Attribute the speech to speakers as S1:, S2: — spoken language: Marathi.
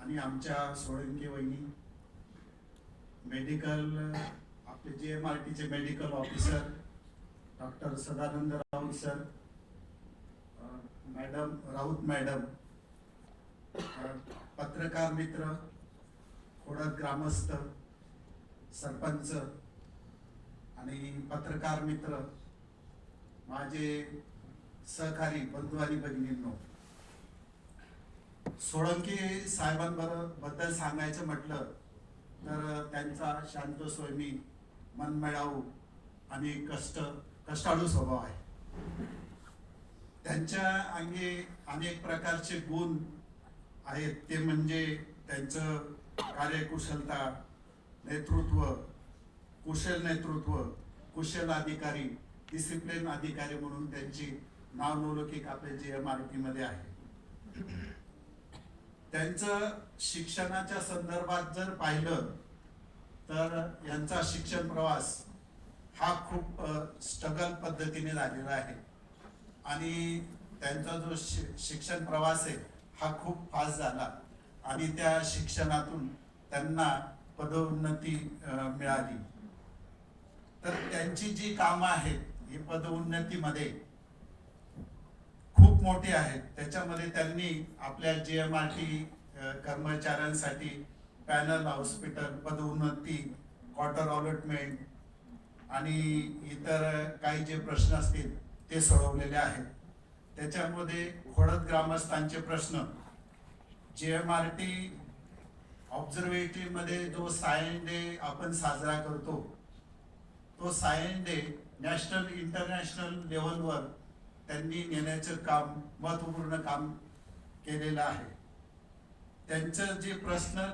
S1: आणि आमच्या सोळंके वहिनी, मेडिकल आपले JMRTचे medical officer doctor Sadanand Raut sir, madam Raut madam, पत्रकार मित्र, खोडद ग्रामस्थ, सरपंच आणि पत्रकार मित्र, माझे सहकारी बंधू आणि भगिनींनो, सोळंके साहेबांबद्दल सांगायचं म्हटलं तर त्यांचा शांत स्वयंमी, मनमिळावू आणि कष्टाळू स्वभाव आहे. त्यांच्या अंगी अनेक प्रकारचे गुण आहेत. ते म्हणजे त्यांचं कार्यकुशलता, नेतृत्व, कुशल नेतृत्व, कुशल अधिकारी, डिसिप्लिन अधिकारी म्हणून त्यांची नावलौकिक आपल्या JMRT मध्ये आहे. त्यांचं शिक्षणाच्या संदर्भात जर पाहिलं तर यांचा शिक्षण प्रवास हा खूप स्ट्रगल पद्धतीने झालेला आहे आणि त्यांचा जो शिक्षण प्रवास आहे हा खूप फास्ट झाला आणि त्या शिक्षणातून त्यांना पदोन्नती मिळाली. तर त्यांची जी कामं आहेत ही पदोन्नतीमध्ये खूप मोठी आहेत. त्याच्यामध्ये त्यांनी आपल्या JMRT कर्मचाऱ्यांसाठी पॅनल हॉस्पिटल, पदोन्नती, क्वार्टर अलॉटमेंट आणि इतर काही जे प्रश्न असतील ते सोडवलेले आहेत. त्याच्यामध्ये खोडद ग्रामस्थांचे प्रश्न, JMRT ऑब्झर्वेटरी मध्ये जो सायन्स डे आपण साजरा करतो, तो सायन्स डे नॅशनल इंटरनॅशनल लेवलवर त्यांनी नेण्याचं काम, महत्वपूर्ण काम केलेलं आहे. त्यांचं जे पर्सनल